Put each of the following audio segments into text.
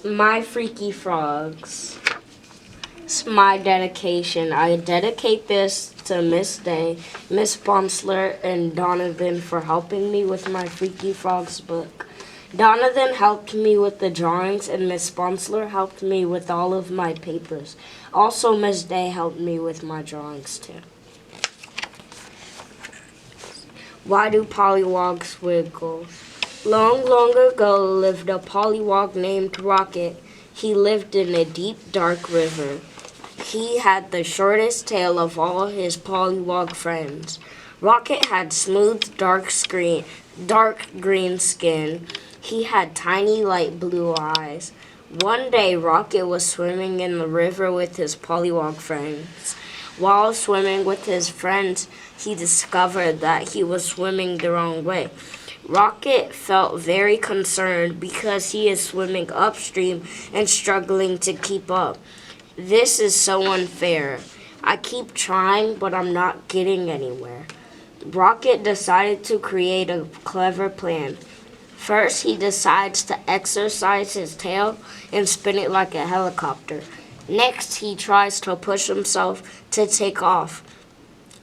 My Freaky Frogs. It's my dedication. I dedicate this to Miss Day, Miss Bonsler, and Donovan for helping me with my Freaky Frogs book. Donovan helped me with the drawings, and Miss Bonsler helped me with all of my papers. Also, Miss Day helped me with my drawings too. Why do pollywogs wiggle? Long, long ago lived a pollywog named Rocket. He lived in a deep, dark river. He had the shortest tail of all his pollywog friends. Rocket had smooth, dark green skin. He had tiny, light blue eyes. One day, Rocket was swimming in the river with his pollywog friends. While swimming with his friends, he discovered that he was swimming the wrong way. Rocket felt very concerned because he is swimming upstream and struggling to keep up. This is so unfair. I keep trying, but I'm not getting anywhere. Rocket decided to create a clever plan. First, he decides to exercise his tail and spin it like a helicopter. Next, he tries to push himself to take off.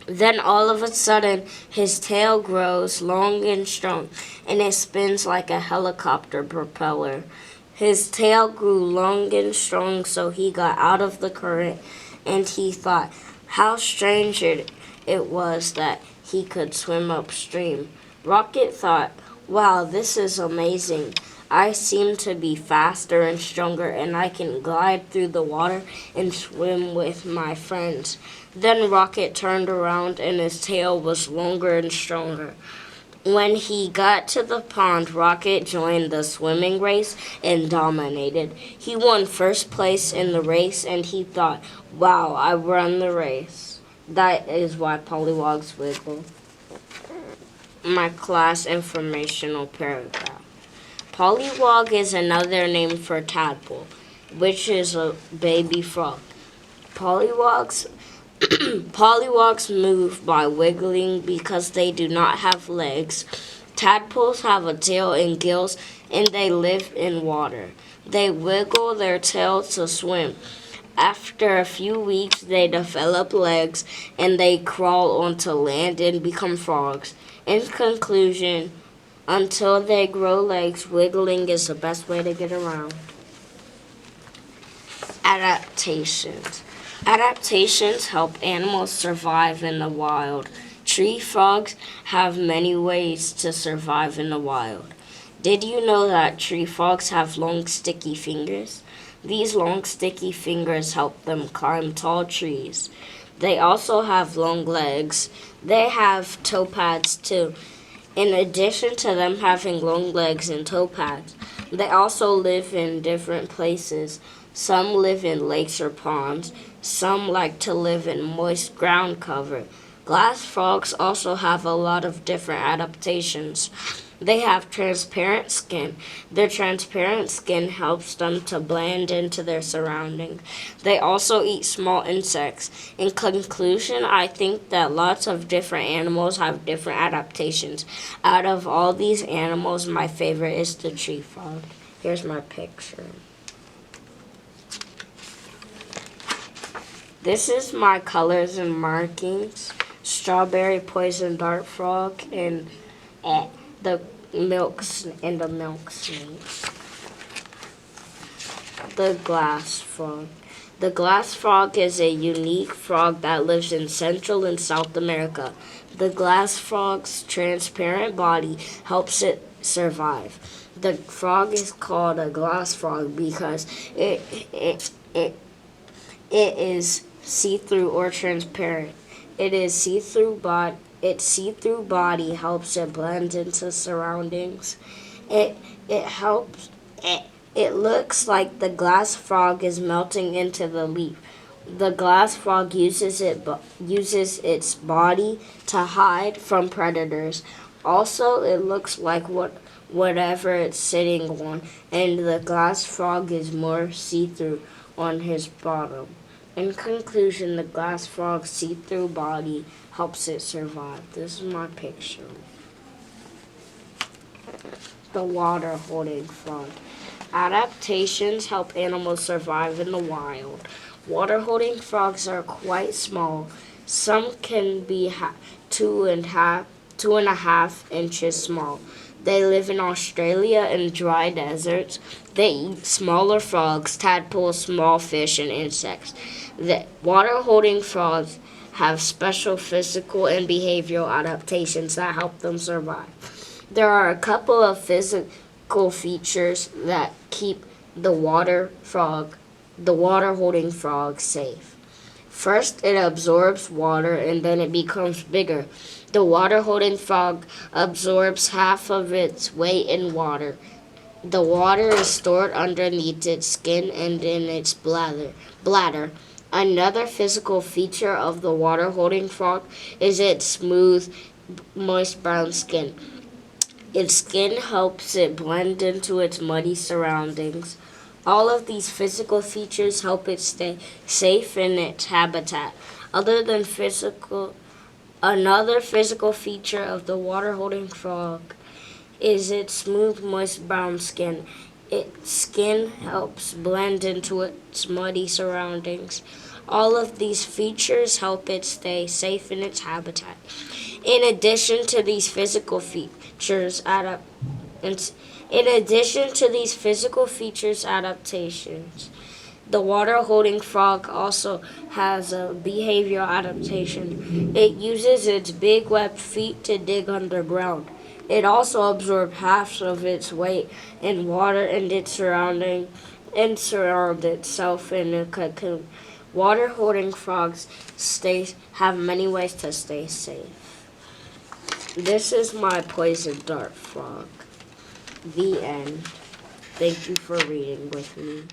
Then all of a sudden, his tail grows long and strong, and it spins like a helicopter propeller. His tail grew long and strong, so he got out of the current, and he thought how strange it was that he could swim upstream. Rocket thought, wow, this is amazing. I seem to be faster and stronger, and I can glide through the water and swim with my friends. Then Rocket turned around, and his tail was longer and stronger. When he got to the pond, Rocket joined the swimming race and dominated. He won first place in the race, and he thought, wow, I won the race. That is why pollywogs wiggle. My class informational paragraph. Pollywog is another name for tadpole, which is a baby frog. Pollywogs Pollywogs move by wiggling because they do not have legs. Tadpoles have a tail and gills, and they live in water. They wiggle their tail to swim. After a few weeks, they develop legs, and they crawl onto land and become frogs. In conclusion, until they grow legs, wiggling is the best way to get around. Adaptations. Adaptations help animals survive in the wild. Tree frogs have many ways to survive in the wild. Did you know that tree frogs have long, sticky fingers? These long, sticky fingers help them climb tall trees. They also have long legs. They have toe pads too. In addition to them having long legs and toe pads, they also live in different places. Some live in lakes or ponds. Some like to live in moist ground cover. Glass frogs also have a lot of different adaptations. They have transparent skin. Their transparent skin helps them to blend into their surroundings. They also eat small insects. In conclusion, I think that lots of different animals have different adaptations. Out of all these animals, my favorite is the tree frog. Here's my picture. This is my colors and markings. Strawberry poison dart frog and the milk snake. The glass frog. The glass frog is a unique frog that lives in Central and South America. The glass frog's transparent body helps it survive. The frog is called a glass frog because it is see-through or transparent. Its see-through body helps it blend into surroundings. It looks like the glass frog is melting into the leaf. The glass frog uses its body to hide from predators. Also, it looks like whatever it's sitting on, and the glass frog is more see-through on his bottom. In conclusion, the glass frog's see-through body helps it survive. This is my picture. The water-holding frog. Adaptations help animals survive in the wild. Water-holding frogs are quite small. Some can be 2.5 inches small. They live in Australia and dry deserts. They eat smaller frogs, tadpoles, small fish, and insects. The water-holding frogs have special physical and behavioral adaptations that help them survive. There are a couple of physical features that keep the water-holding frog safe. First, it absorbs water and then it becomes bigger. The water-holding frog absorbs half of its weight in water. The water is stored underneath its skin and in its bladder. Another physical feature of the water-holding frog is its smooth, moist brown skin. Its skin helps it blend into its muddy surroundings. All of these physical features help it stay safe in its habitat. Another physical feature of the water-holding frog is its smooth, moist brown skin. Its skin helps blend into its muddy surroundings. All of these features help it stay safe in its habitat. In addition to these physical features, adaptations, the water-holding frog also has a behavioral adaptation. It uses its big webbed feet to dig underground. It also absorbs half of its weight in water and surround itself in a cocoon. Water-holding frogs have many ways to stay safe. This is my poison dart frog. The end. Thank you for reading with me.